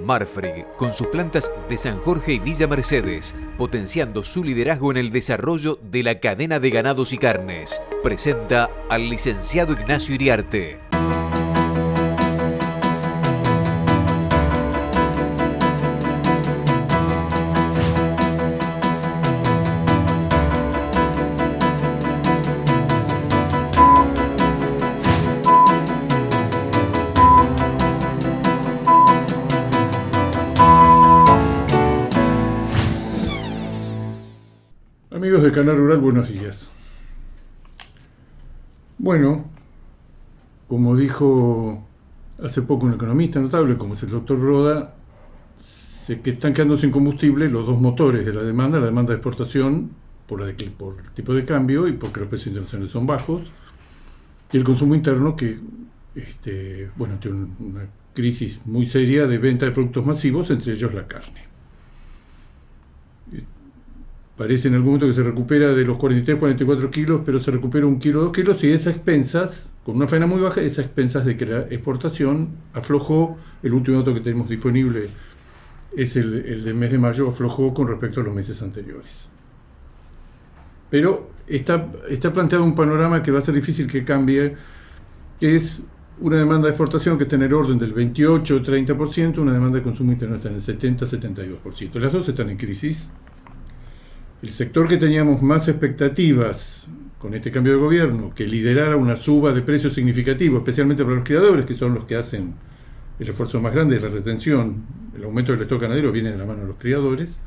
Marfrig, con sus plantas de San Jorge y Villa Mercedes, potenciando su liderazgo en el desarrollo de la cadena de ganados y carnes, presenta al licenciado Ignacio Iriarte. Amigos de Canal Rural, buenos días. Bueno, como dijo hace poco un economista notable, como es el doctor Roda, que están quedando sin combustible los dos motores de la demanda de exportación por el tipo de cambio y porque los precios internacionales son bajos, y el consumo interno que tiene una crisis muy seria de venta de productos masivos, entre ellos la carne. Parece en algún momento que se recupera de los 43-44 kilos, pero se recupera 1 kilo, 2 kilos, y esas expensas, con una faena muy baja, esas expensas de que la exportación aflojó. El último dato que tenemos disponible es el del mes de mayo, aflojó con respecto a los meses anteriores. Pero está planteado un panorama que va a ser difícil que cambie, que es una demanda de exportación que está en el orden del 28-30%, una demanda de consumo interno está en el 70-72%. Las dos están en crisis. El sector que teníamos más expectativas con este cambio de gobierno, que liderara una suba de precios significativo, especialmente para los criadores, que son los que hacen el esfuerzo más grande de la retención, el aumento del stock ganadero viene de la mano de los criadores.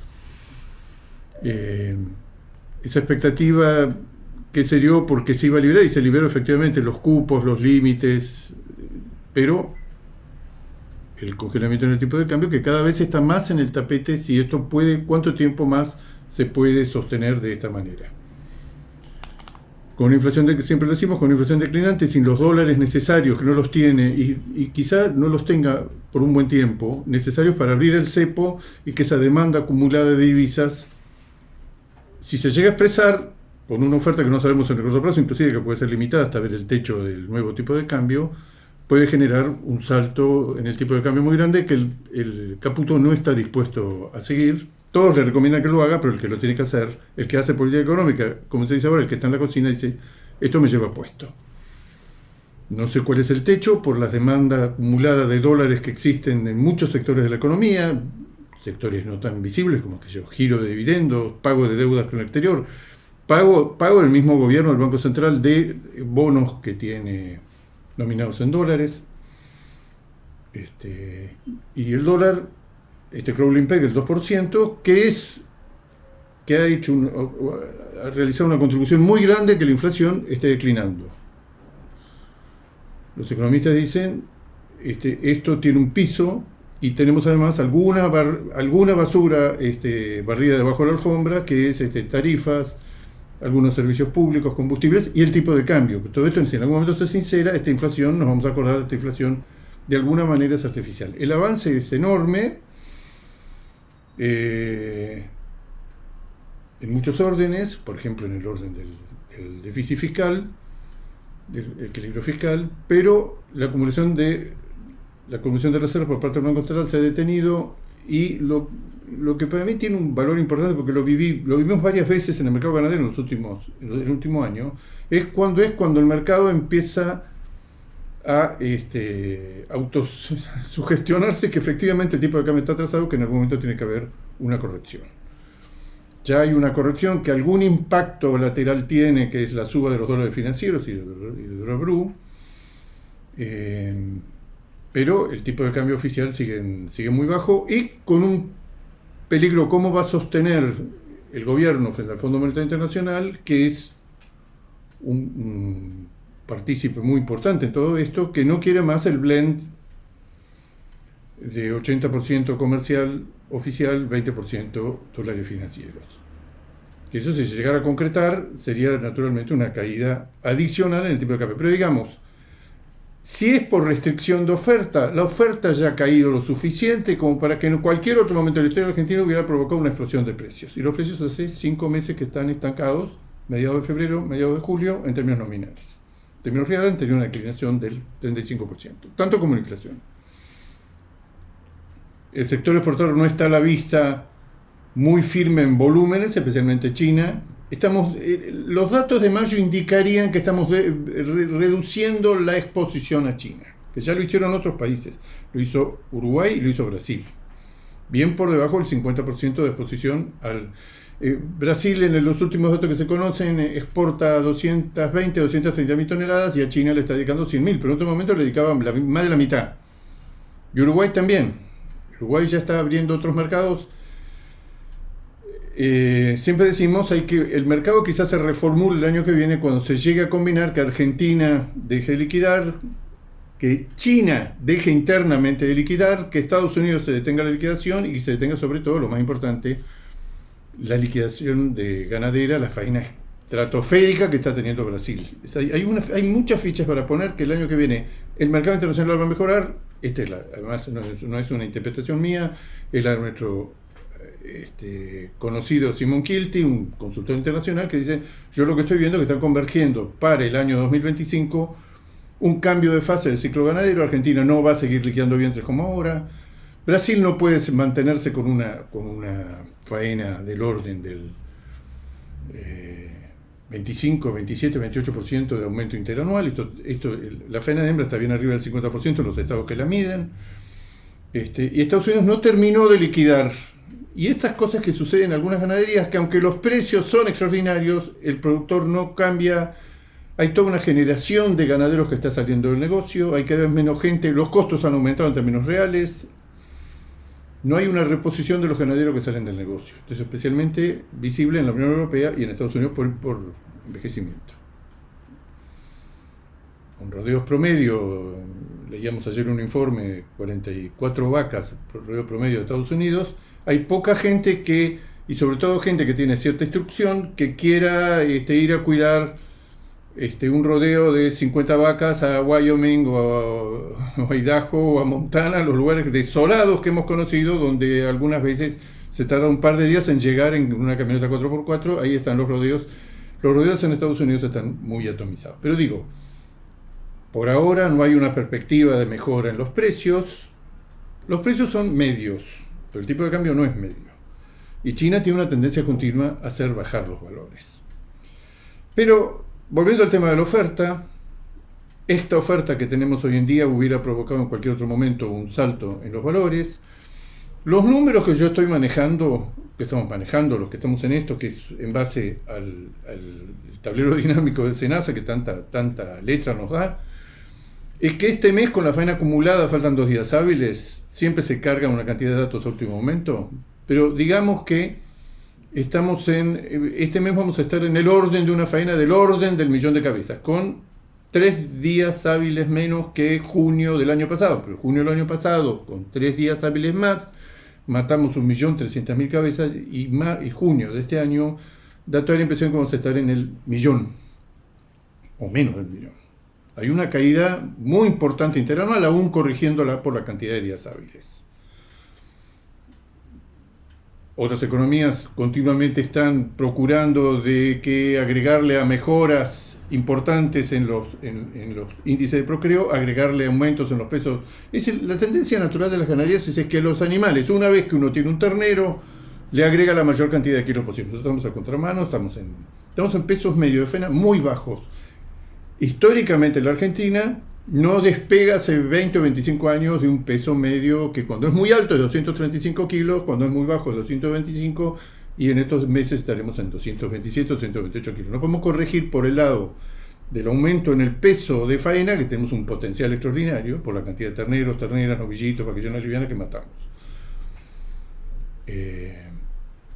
Esa expectativa que se dio porque se iba a liberar, y se liberó efectivamente los cupos, los límites, pero el congelamiento en el tipo de cambio, que cada vez está más en el tapete, si esto puede, cuánto tiempo más se puede sostener de esta manera. Con una inflación, siempre lo decimos, con una inflación declinante, sin los dólares necesarios, que no los tiene, y quizá no los tenga por un buen tiempo, necesarios para abrir el cepo y que esa demanda acumulada de divisas, si se llega a expresar con una oferta que no sabemos en el corto plazo, inclusive que puede ser limitada hasta ver el techo del nuevo tipo de cambio, puede generar un salto en el tipo de cambio muy grande que el Caputo no está dispuesto a seguir. Todos le recomiendan que lo haga, pero el que lo tiene que hacer, el que hace política económica, como se dice ahora, el que está en la cocina, dice, esto me lleva puesto. No sé cuál es el techo por las demandas acumuladas de dólares que existen en muchos sectores de la economía, sectores no tan visibles como giro de dividendos, pago de deudas con el exterior, pago del mismo gobierno del Banco Central de bonos que tiene nominados en dólares, y el dólar, crawling peg del 2%, que ha realizado una contribución muy grande que la inflación esté declinando. Los economistas dicen, esto tiene un piso, y tenemos además alguna basura barrida debajo de la alfombra, que es tarifas, algunos servicios públicos, combustibles y el tipo de cambio. Todo esto, si en algún momento se sincera, esta inflación, nos vamos a acordar de esta inflación, de alguna manera es artificial. El avance es enorme, en muchos órdenes, por ejemplo en el orden del déficit fiscal, del equilibrio fiscal, pero la acumulación de reservas por parte del Banco Central se ha detenido, y lo que para mí tiene un valor importante, porque lo vimos varias veces en el mercado ganadero en el último año, es cuando el mercado empieza a autosugestionarse que efectivamente el tipo de cambio está atrasado, que en algún momento tiene que haber una corrección. Ya hay una corrección que algún impacto lateral tiene, que es la suba de los dólares financieros y de dólar blue, pero el tipo de cambio oficial sigue muy bajo, y con un peligro. ¿Cómo va a sostener el gobierno frente al Fondo Monetario Internacional, que es un partícipe muy importante en todo esto, que no quiere más el blend de 80% comercial oficial, 20% dólares financieros? Que eso, si se llegara a concretar, sería naturalmente una caída adicional en el tipo de cambio. Pero digamos, si es por restricción de oferta, la oferta ya ha caído lo suficiente como para que en cualquier otro momento de la historia de Argentina hubiera provocado una explosión de precios. Y los precios hace 5 meses que están estancados, mediados de febrero, mediados de julio, en términos nominales. En términos reales han tenido una declinación del 35%, tanto como la inflación. el sector exportador no está a la vista muy firme en volúmenes, especialmente China. Los datos de mayo indicarían que estamos reduciendo la exposición a China, que ya lo hicieron otros países. Lo hizo Uruguay y lo hizo Brasil. Bien por debajo del 50% de exposición al... Brasil, en los últimos datos que se conocen, exporta 220, 230 mil toneladas y a China le está dedicando 100 mil, pero en otro momento le dedicaban más de la mitad. Y Uruguay también. Uruguay ya está abriendo otros mercados. Siempre decimos que el mercado quizás se reformule el año que viene cuando se llegue a combinar que Argentina deje de liquidar, que China deje internamente de liquidar, que Estados Unidos se detenga la liquidación y que se detenga sobre todo, lo más importante, la liquidación de ganadera, la faena estratosférica que está teniendo Brasil. Hay muchas fichas para poner que el año que viene el mercado internacional va a mejorar. Además no es una interpretación mía, es la de nuestro conocido Simon Kilty, un consultor internacional, que dice: yo lo que estoy viendo es que está convergiendo para el año 2025 un cambio de fase del ciclo ganadero. Argentina no va a seguir liquidando vientres como ahora. Brasil no puede mantenerse con una faena del orden del 25, 27, 28% de aumento interanual. La faena de hembra está bien arriba del 50% en los estados que la miden. Y Estados Unidos no terminó de liquidar. Y estas cosas que suceden en algunas ganaderías, que aunque los precios son extraordinarios, el productor no cambia. Hay toda una generación de ganaderos que está saliendo del negocio, hay cada vez menos gente, los costos han aumentado en términos reales. No hay una reposición de los ganaderos que salen del negocio. Esto es especialmente visible en la Unión Europea y en Estados Unidos por envejecimiento. Con rodeos promedio, leíamos ayer un informe, 44 vacas por rodeo promedio de Estados Unidos, hay poca gente y sobre todo gente que tiene cierta instrucción, que quiera ir a cuidar un rodeo de 50 vacas a Wyoming o a Idaho o a Montana, los lugares desolados que hemos conocido, donde algunas veces se tarda un par de días en llegar en una camioneta 4x4, ahí están los rodeos. Los rodeos en Estados Unidos están muy atomizados. Pero digo, por ahora no hay una perspectiva de mejora en los precios. Los precios son medios, pero el tipo de cambio no es medio. Y China tiene una tendencia continua a hacer bajar los valores. Pero volviendo al tema de la oferta, esta oferta que tenemos hoy en día hubiera provocado en cualquier otro momento un salto en los valores. Los números que yo estoy manejando, que estamos manejando, los que estamos en esto, que es en base al tablero dinámico del SENASA, que tanta letra nos da, es que este mes con la faena acumulada, faltan 2 días hábiles, siempre se carga una cantidad de datos a último momento, pero digamos que este mes vamos a estar en el orden de una faena del orden del 1.000.000 de cabezas, con 3 días hábiles menos que junio del año pasado. Pero junio del año pasado, con 3 días hábiles más, matamos 1.300.000 cabezas, y junio de este año da toda la impresión que vamos a estar en el 1.000.000, o menos del 1.000.000. Hay una caída muy importante interanual, aún corrigiéndola por la cantidad de días hábiles. Otras economías continuamente están procurando de que agregarle a mejoras importantes en los índices de procreo, agregarle aumentos en los pesos. La tendencia natural de las ganaderías es que los animales, una vez que uno tiene un ternero, le agrega la mayor cantidad de kilos posible. Nosotros estamos a contramano, estamos en pesos medio de faena muy bajos. Históricamente la Argentina no despega hace 20 o 25 años de un peso medio que cuando es muy alto es 235 kilos, cuando es muy bajo es 225, y en estos meses estaremos en 227 o 228 kilos. No podemos corregir por el lado del aumento en el peso de faena, que tenemos un potencial extraordinario por la cantidad de terneros, terneras, novillitos, vaquillonas livianas que matamos.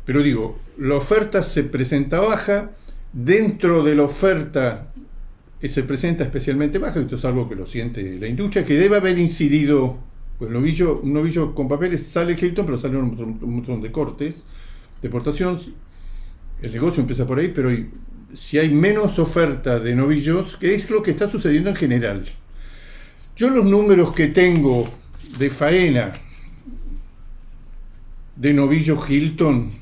Pero digo, la oferta se presenta baja. Dentro de la oferta se presenta especialmente baja, esto es algo que lo siente la industria, que debe haber incidido, pues un novillo con papeles sale Hilton, pero salen un montón de cortes, deportación, el negocio empieza por ahí, pero si hay menos oferta de novillos, que es lo que está sucediendo en general. Yo los números que tengo de faena de novillo Hilton,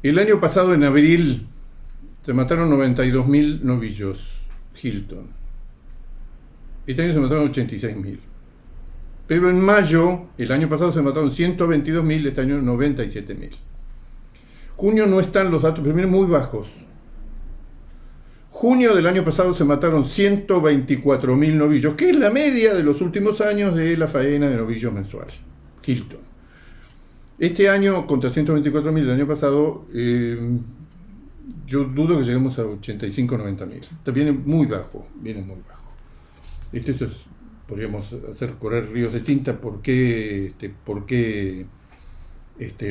el año pasado en abril se mataron 92.000 novillos Hilton. Este año se mataron 86.000. Pero en mayo, el año pasado se mataron 122.000, este año 97.000. Junio no están los datos, pero muy bajos. Junio del año pasado se mataron 124.000 novillos, que es la media de los últimos años de la faena de novillos mensual. Hilton. Este año, contra 124.000 del año pasado, yo dudo que lleguemos a 85.000-90.000. Viene muy bajo, viene muy bajo. Eso es, podríamos hacer correr ríos de tinta por qué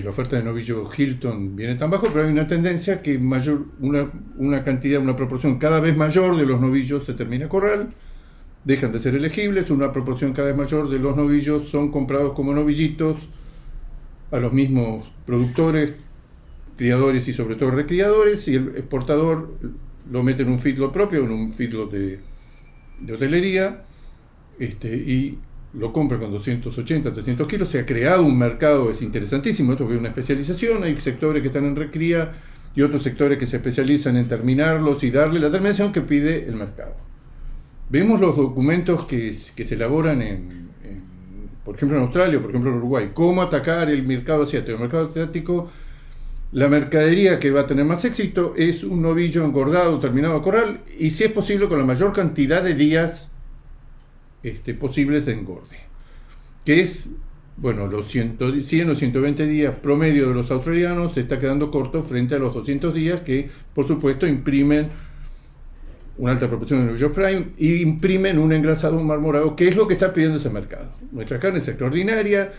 la oferta de novillo Hilton viene tan bajo, pero hay una tendencia que una cantidad, una proporción cada vez mayor de los novillos se termina corral, dejan de ser elegibles, una proporción cada vez mayor de los novillos son comprados como novillitos a los mismos productores, criadores y sobre todo recriadores, y el exportador lo mete en un feedlot propio, en un feedlot de hotelería, y lo compra con 280, 300 kilos. Se ha creado un mercado, es interesantísimo, esto es una especialización, hay sectores que están en recría y otros sectores que se especializan en terminarlos y darle la terminación que pide el mercado. Vemos los documentos que se elaboran por ejemplo en Australia, por ejemplo en Uruguay, cómo atacar el mercado asiático. El mercado asiático, la mercadería que va a tener más éxito es un novillo engordado, terminado a corral, y si es posible con la mayor cantidad de días posibles de engorde, que es, los 100 o 120 días promedio de los australianos. Se está quedando corto frente a los 200 días que, por supuesto, imprimen una alta proporción de novillos prime y imprimen un engrasado, un marmorado, que es lo que está pidiendo ese mercado. Nuestra carne es extraordinaria,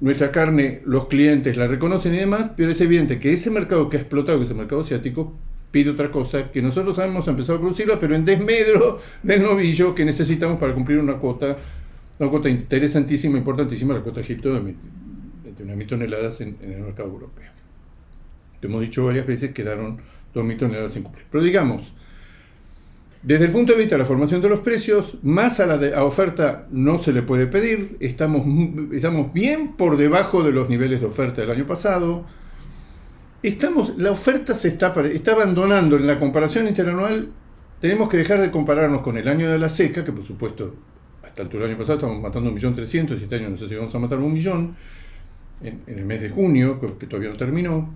nuestra carne los clientes la reconocen y demás, pero es evidente que ese mercado que ha explotado, que es el mercado asiático, pide otra cosa, que nosotros hemos empezado a producirla, pero en desmedro del novillo que necesitamos para cumplir una cuota interesantísima, importantísima, la cuota Egipto de 21.000 toneladas en el mercado europeo. Te hemos dicho varias veces, quedaron 2.000 toneladas sin cumplir. Pero digamos, desde el punto de vista de la formación de los precios, más a la oferta no se le puede pedir, estamos bien por debajo de los niveles de oferta del año pasado. La oferta se está abandonando en la comparación interanual. Tenemos que dejar de compararnos con el año de la seca, que por supuesto, hasta el año pasado estamos matando 1.300.000, y este año no sé si vamos a matar 1 millón, en el mes de junio, que todavía no terminó.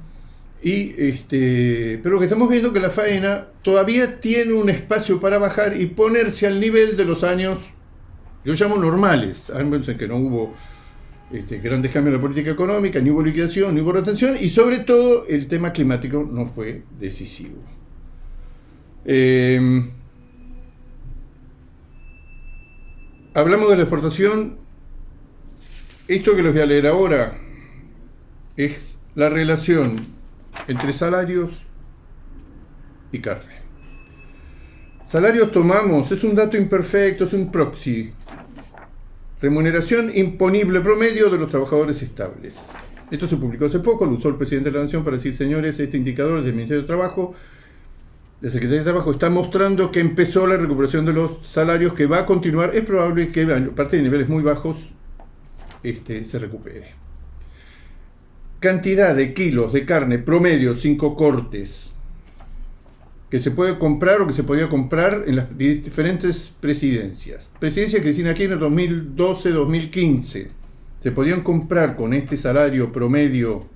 Pero lo que estamos viendo es que la faena todavía tiene un espacio para bajar y ponerse al nivel de los años, yo llamo normales, años en que no hubo grandes cambios en la política económica, ni hubo liquidación, ni hubo retención, y sobre todo el tema climático no fue decisivo. Hablamos de la exportación. Esto que les voy a leer ahora es la relación entre salarios y carne. Salarios tomamos, es un dato imperfecto, es un proxy. Remuneración imponible promedio de los trabajadores estables. Esto se publicó hace poco, lo usó el presidente de la Nación para decir, señores, este indicador del Ministerio de Trabajo, la Secretaría de Trabajo, está mostrando que empezó la recuperación de los salarios, que va a continuar. Es probable que a partir de niveles muy bajos se recupere. Cantidad de kilos de carne promedio, 5 cortes, que se puede comprar o que se podía comprar en las diferentes presidencias. Presidencia de Cristina Kirchner 2012-2015. Se podían comprar con este salario promedio,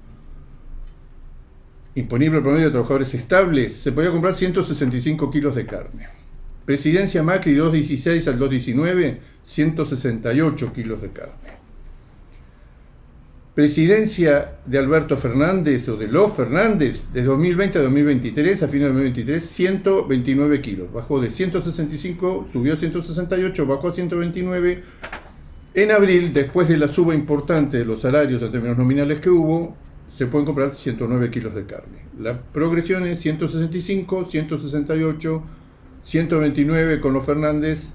imponible promedio de trabajadores estables, se podía comprar 165 kilos de carne. Presidencia Macri 2016 al 2019, 168 kilos de carne. Presidencia de Alberto Fernández o de los Fernández de 2020 a 2023, a fines de 2023, 129 kilos. Bajó de 165, subió a 168, bajó a 129. En abril, después de la suba importante de los salarios en términos nominales que hubo, se pueden comprar 109 kilos de carne. La progresión es 165, 168, 129 con los Fernández,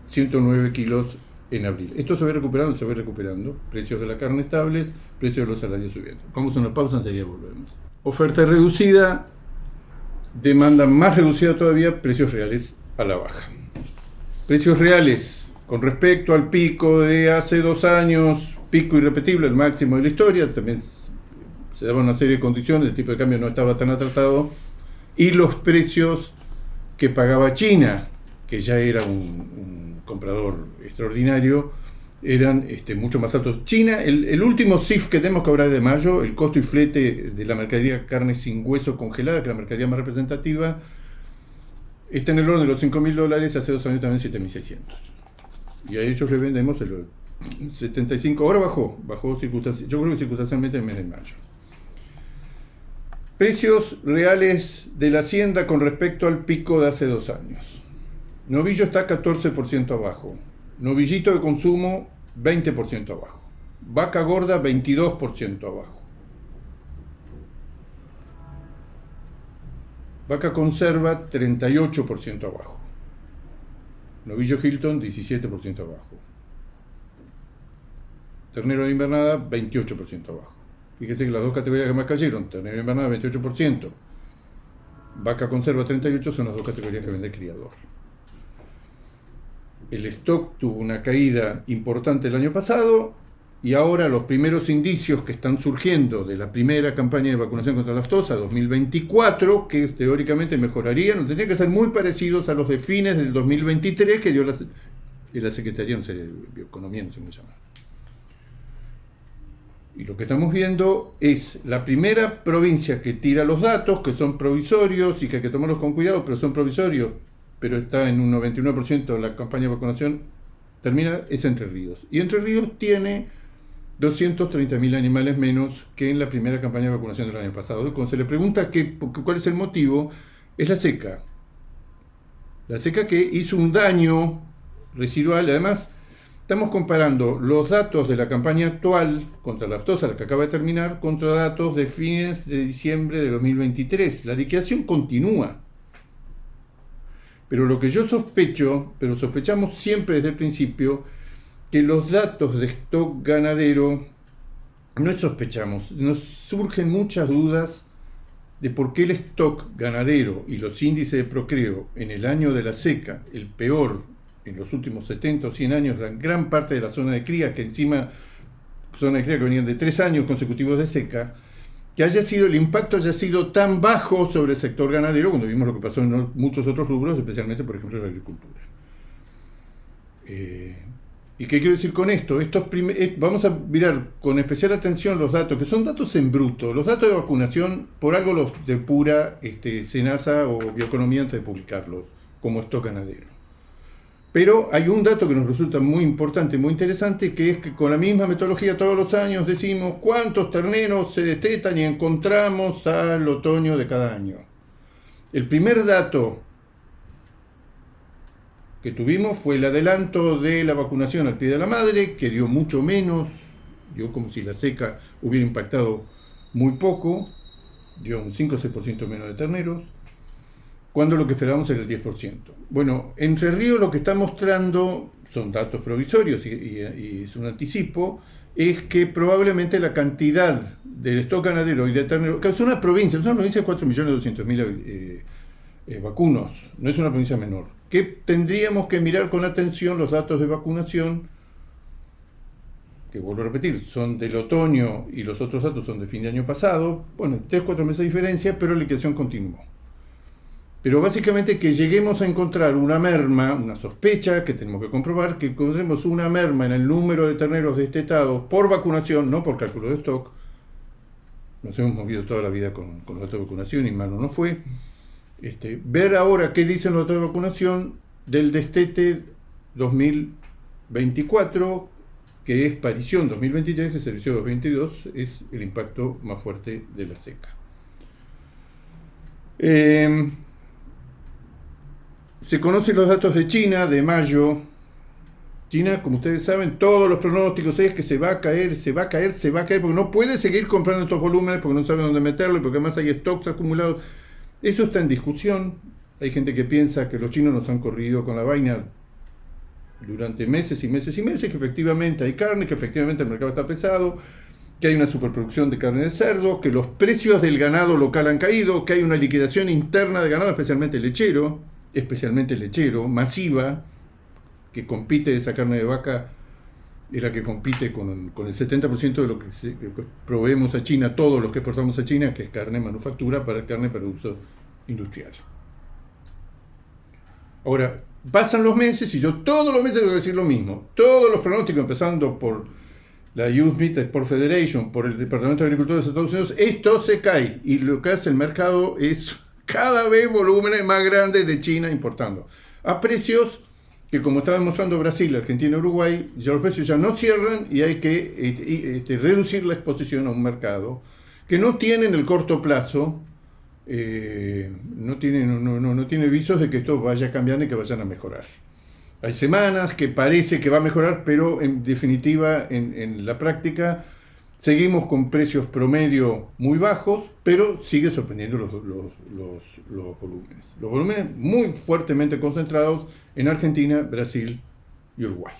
109 kilos en abril. Esto se va recuperando, precios de la carne estables, precios de los salarios subiendo. Vamos a una pausa, enseguida volvemos. Oferta reducida, demanda más reducida todavía, precios reales a la baja. Precios reales con respecto al pico de hace 2 años, pico irrepetible, el máximo de la historia, también se daba una serie de condiciones, el tipo de cambio no estaba tan atrasado, y los precios que pagaba China, que ya era un comprador extraordinario, eran mucho más altos. China, el último CIF que tenemos que hablar de mayo, el costo y flete de la mercadería carne sin hueso congelada, que es la mercadería más representativa, está en el orden de los $5.000, hace 2 años también 7.600. Y a ellos le vendemos el 75, ahora bajó yo creo que circunstancialmente en el mes de mayo. Precios reales de la hacienda con respecto al pico de hace 2 años. Novillo está 14% abajo. Novillito de consumo 20% abajo. Vaca gorda 22% abajo. Vaca conserva 38% abajo. Novillo Hilton 17% abajo. Ternero de invernada 28% abajo. Fíjese que las dos categorías que más cayeron, ternero de invernada 28%, vaca conserva 38%, son las dos categorías que vende el criador. El stock tuvo una caída importante el año pasado y ahora los primeros indicios que están surgiendo de la primera campaña de vacunación contra la aftosa 2024, que teóricamente mejorarían, tendrían que ser muy parecidos a los de fines del 2023 que dio la Secretaría de Bioeconomía, no sé cómo se llama. Y lo que estamos viendo es la primera provincia que tira los datos, que son provisorios y que hay que tomarlos con cuidado, pero son provisorios, pero está en un 99% la campaña de vacunación, es Entre Ríos. Y Entre Ríos tiene 230.000 animales menos que en la primera campaña de vacunación del año pasado. Y cuando se le pregunta cuál es el motivo, es la seca. La seca que hizo un daño residual. Además, estamos comparando los datos de la campaña actual contra la aftosa, la que acaba de terminar, contra datos de fines de diciembre de 2023. La liquidación continúa. Pero lo que yo sospecho, pero sospechamos siempre desde el principio, que los datos de stock ganadero, no sospechamos, nos surgen muchas dudas de por qué el stock ganadero y los índices de procreo en el año de la seca, el peor en los últimos 70 o 100 años, la gran parte de la zona de cría, que encima, zona de cría que venían de 3 años consecutivos de seca, que el impacto haya sido tan bajo sobre el sector ganadero, cuando vimos lo que pasó en muchos otros rubros, especialmente, por ejemplo, en la agricultura. ¿Y qué quiero decir con esto? Vamos a mirar con especial atención los datos, que son datos en bruto. Los datos de vacunación, por algo los depura SENASA o Bioeconomía antes de publicarlos, como stock ganadero. Pero hay un dato que nos resulta muy importante, muy interesante, que es que con la misma metodología todos los años decimos cuántos terneros se destetan y encontramos al otoño de cada año. El primer dato que tuvimos fue el adelanto de la vacunación al pie de la madre, que dio mucho menos, dio como si la seca hubiera impactado muy poco, dio un 5 o 6% menos de terneros, cuando lo que esperábamos era el 10%. Bueno, Entre Ríos lo que está mostrando, son datos provisorios y es un anticipo, es que probablemente la cantidad del stock ganadero y de ternero, que es una provincia de 4.200.000 vacunos, no es una provincia menor, que tendríamos que mirar con atención los datos de vacunación, que vuelvo a repetir, son del otoño y los otros datos son de fin de año pasado, bueno, 3-4 meses de diferencia, pero la liquidación continuó. Pero básicamente que lleguemos a encontrar una merma, una sospecha que tenemos que comprobar, que encontremos una merma en el número de terneros destetados por vacunación, no por cálculo de stock. Nos hemos movido toda la vida con los datos de vacunación y malo no fue. Ver ahora qué dicen los datos de vacunación del destete 2024, que es parición 2023, que servicio 2022, es el impacto más fuerte de la seca. Se conocen los datos de China de mayo. China, como ustedes saben, todos los pronósticos es que se va a caer, porque no puede seguir comprando estos volúmenes, porque no sabe dónde meterlo, y porque además hay stocks acumulados. Eso está en discusión. Hay gente que piensa que los chinos nos han corrido con la vaina durante meses y meses y meses, que efectivamente hay carne, que efectivamente el mercado está pesado, que hay una superproducción de carne de cerdo, que los precios del ganado local han caído, que hay una liquidación interna de ganado, especialmente lechero, masiva, que compite, esa carne de vaca es la que compite con el 70% de lo que proveemos a China, todos los que exportamos a China, que es carne manufactura, carne para uso industrial. Ahora, pasan los meses y yo todos los meses tengo que decir lo mismo. Todos los pronósticos, empezando por la Youth Meat Export Federation, por el Departamento de Agricultura de Estados Unidos, esto se cae. Y lo que hace el mercado es cada vez volúmenes más grandes de China importando. A precios que, como estaba demostrando Brasil, Argentina y Uruguay, ya los precios ya no cierran y hay que reducir la exposición a un mercado que no tiene en el corto plazo, no tiene visos de que esto vaya cambiando y que vayan a mejorar. Hay semanas que parece que va a mejorar, pero en definitiva, en la práctica, seguimos con precios promedio muy bajos, pero sigue sorprendiendo los volúmenes. Los volúmenes muy fuertemente concentrados en Argentina, Brasil y Uruguay.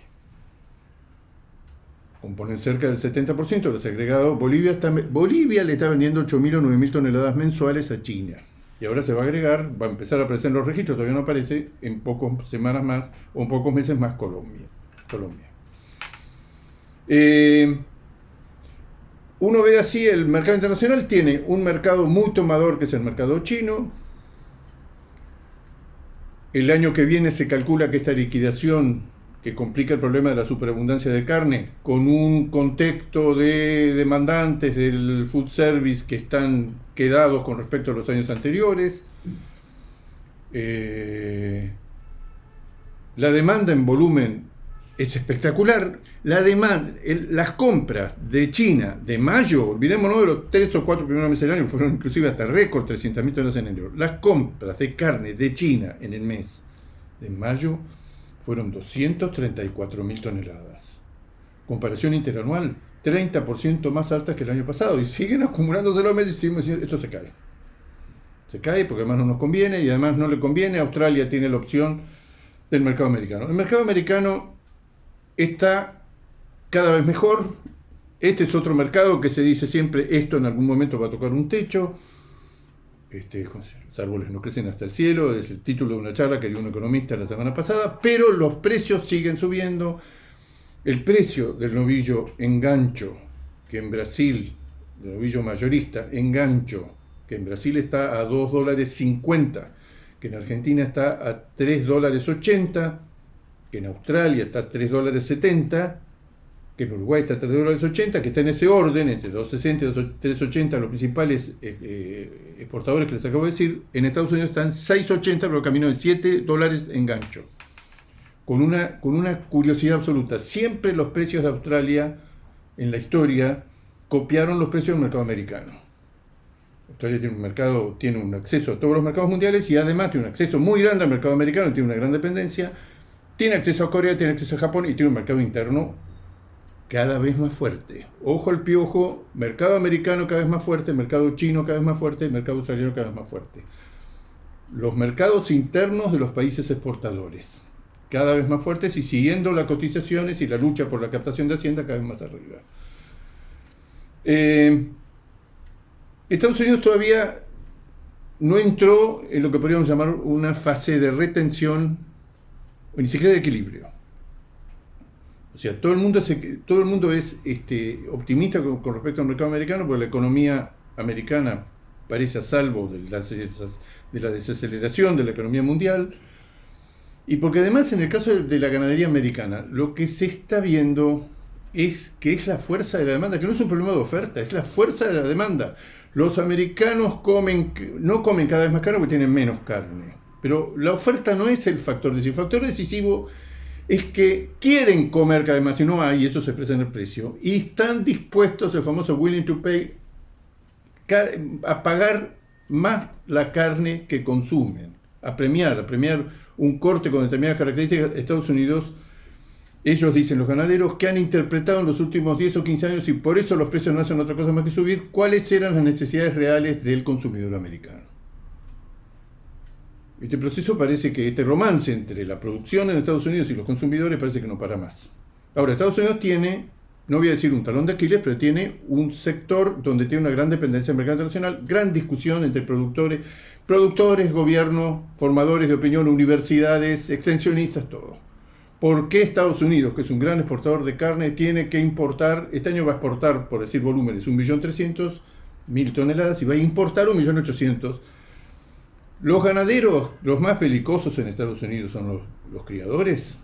Componen cerca del 70% de los agregados. Bolivia le está vendiendo 8.000 o 9.000 toneladas mensuales a China. Y ahora se va a agregar, va a empezar a aparecer en los registros, todavía no aparece, en pocas semanas más o en pocos meses más Colombia. Uno ve así el mercado internacional, tiene un mercado muy tomador que es el mercado chino. El año que viene se calcula que esta liquidación que complica el problema de la superabundancia de carne, con un contexto de demandantes del food service que están quedados con respecto a los años anteriores. La demanda en volumen es espectacular. Las compras de China de mayo, olvidémonos de los 3 o 4 primeros meses del año, fueron inclusive hasta récord, 300.000 toneladas en enero. Las compras de carne de China en el mes de mayo fueron 234.000 toneladas. Comparación interanual, 30% más alta que el año pasado. Y siguen acumulándose los meses y seguimos diciendo, esto se cae. Se cae porque además no nos conviene y además no le conviene. Australia tiene la opción del mercado americano. El mercado americano está cada vez mejor. Este es otro mercado que se dice siempre, esto en algún momento va a tocar un techo. Los árboles no crecen hasta el cielo, es el título de una charla que dio un economista la semana pasada, pero los precios siguen subiendo. El precio del novillo en gancho, que en Brasil, el novillo mayorista en gancho, que en Brasil está a $2.50, que en Argentina está a $3.80, que en Australia está a $3.70, que en Uruguay está a $3.80, que está en ese orden, entre $2.60 y $3.80, los principales exportadores que les acabo de decir. En Estados Unidos están $6.80, pero camino de $7 en gancho. Con una curiosidad absoluta, siempre los precios de Australia en la historia copiaron los precios del mercado americano. Australia tiene un acceso a todos los mercados mundiales y además tiene un acceso muy grande al mercado americano, tiene una gran dependencia, tiene acceso a Corea, tiene acceso a Japón y tiene un mercado interno cada vez más fuerte. Ojo al piojo, mercado americano cada vez más fuerte, mercado chino cada vez más fuerte, mercado australiano cada vez más fuerte. Los mercados internos de los países exportadores cada vez más fuertes y siguiendo las cotizaciones y la lucha por la captación de Hacienda cada vez más arriba. Estados Unidos todavía no entró en lo que podríamos llamar una fase de retención o ni siquiera de equilibrio. O sea, todo el mundo es optimista con respecto al mercado americano porque la economía americana parece a salvo de la desaceleración de la economía mundial. Y porque además en el caso de la ganadería americana, lo que se está viendo es que es la fuerza de la demanda, que no es un problema de oferta, es la fuerza de la demanda. Los americanos no comen cada vez más carne porque tienen menos carne. Pero la oferta no es el factor decisivo. El factor decisivo es que quieren comer cada vez más y no hay, y eso se expresa en el precio. Y están dispuestos, el famoso willing to pay, a pagar más la carne que consumen, a premiar un corte con determinadas características. Estados Unidos, ellos dicen, los ganaderos, que han interpretado en los últimos 10 o 15 años, y por eso los precios no hacen otra cosa más que subir, cuáles eran las necesidades reales del consumidor americano. Este proceso parece que este romance entre la producción en Estados Unidos y los consumidores parece que no para más. Ahora, Estados Unidos tiene, no voy a decir un talón de Aquiles, pero tiene un sector donde tiene una gran dependencia del mercado internacional, gran discusión entre productores, gobierno, formadores de opinión, universidades, extensionistas, todo. ¿Por qué Estados Unidos, que es un gran exportador de carne, tiene que importar, este año va a exportar, por decir volúmenes, 1.300.000 toneladas y va a importar 1.800.000? Los ganaderos, los más belicosos en Estados Unidos son los criadores?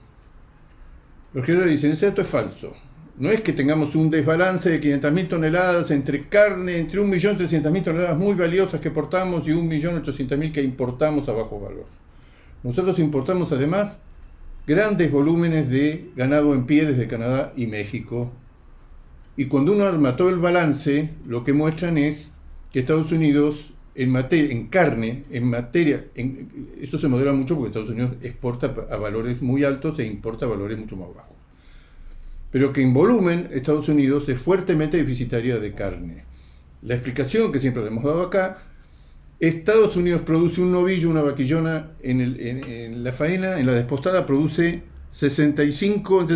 Los criadores dicen, ese dato es falso. No es que tengamos un desbalance de 500.000 toneladas entre carne, entre 1.300.000 toneladas muy valiosas que exportamos y 1.800.000 que importamos a bajo valor. Nosotros importamos además grandes volúmenes de ganado en pie desde Canadá y México. Y cuando uno arma todo el balance, lo que muestran es que Estados Unidos, en carne, eso se modela mucho porque Estados Unidos exporta a valores muy altos e importa a valores mucho más bajos. Pero que en volumen Estados Unidos es fuertemente deficitario de carne. La explicación que siempre le hemos dado acá, Estados Unidos produce un novillo, una vaquillona, en la faena, en la despostada produce entre 65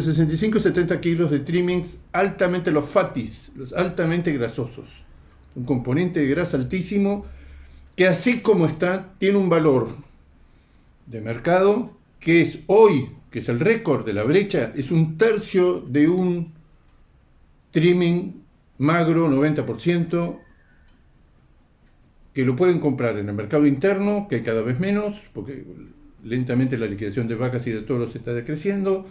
y 70 kilos de trimmings altamente, los fatties, los altamente grasosos. Un componente de grasa altísimo que así como está, tiene un valor de mercado que es hoy, que es el récord de la brecha, es 1/3 de un trimming magro 90%, que lo pueden comprar en el mercado interno, que cada vez menos, porque lentamente la liquidación de vacas y de toros está decreciendo.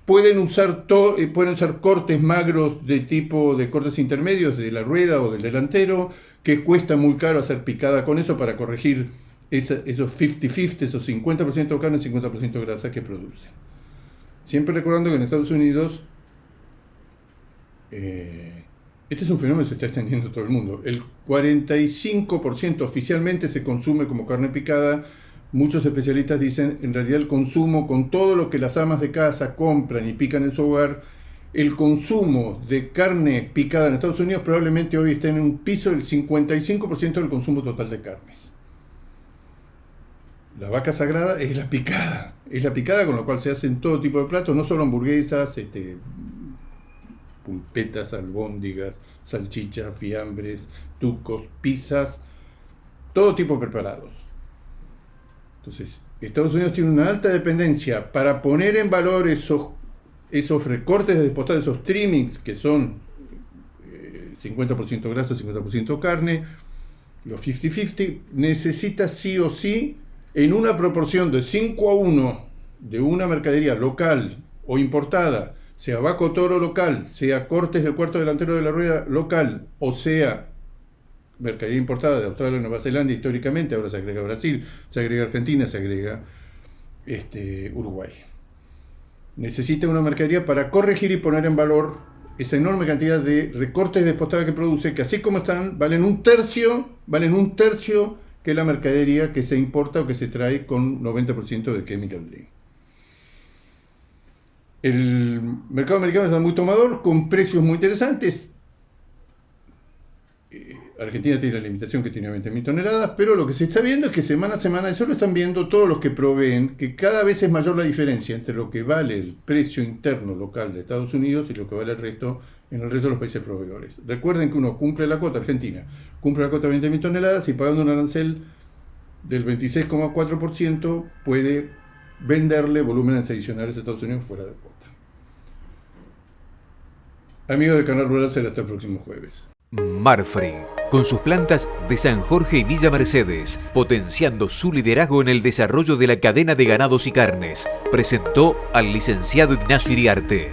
Pueden usar cortes magros de tipo de cortes intermedios de la rueda o del delantero, que cuesta muy caro hacer picada con eso para corregir esos 50-50, esos 50% carne y 50% grasa que producen. Siempre recordando que en Estados Unidos este es un fenómeno que se está extendiendo a todo el mundo. El 45% oficialmente se consume como carne picada. Muchos especialistas dicen, en realidad el consumo, con todo lo que las amas de casa compran y pican en su hogar, el consumo de carne picada en Estados Unidos probablemente hoy esté en un piso del 55% del consumo total de carnes. La vaca sagrada es la picada con lo cual se hacen todo tipo de platos, no solo hamburguesas, pulpetas, albóndigas, salchichas, fiambres, tucos, pizzas, todo tipo de preparados. Entonces, Estados Unidos tiene una alta dependencia para poner en valor esos recortes de despostada, esos trimmings que son 50% grasa, 50% carne, los 50-50, necesita sí o sí, en una proporción de 5-1 de una mercadería local o importada, sea vaco toro local, sea cortes del cuarto delantero de la rueda local, o sea mercadería importada de Australia y Nueva Zelanda históricamente, ahora se agrega Brasil, se agrega Argentina, se agrega Uruguay. Necesita una mercadería para corregir y poner en valor esa enorme cantidad de recortes de despostada que produce, que así como están, valen un tercio que la mercadería que se importa o que se trae con 90% de chemical blend. El mercado americano está muy tomador, con precios muy interesantes. Argentina tiene la limitación que tiene 20.000 toneladas, pero lo que se está viendo es que semana a semana, eso lo están viendo todos los que proveen, que cada vez es mayor la diferencia entre lo que vale el precio interno local de Estados Unidos y lo que vale en el resto de los países proveedores. Recuerden que uno cumple la cuota, Argentina cumple la cuota de 20.000 toneladas y pagando un arancel del 26,4% puede venderle volúmenes adicionales a Estados Unidos fuera de cuota. Amigos de Canal Rural, será hasta el próximo jueves. Marfrig, con sus plantas de San Jorge y Villa Mercedes, potenciando su liderazgo en el desarrollo de la cadena de ganados y carnes, presentó al licenciado Ignacio Iriarte.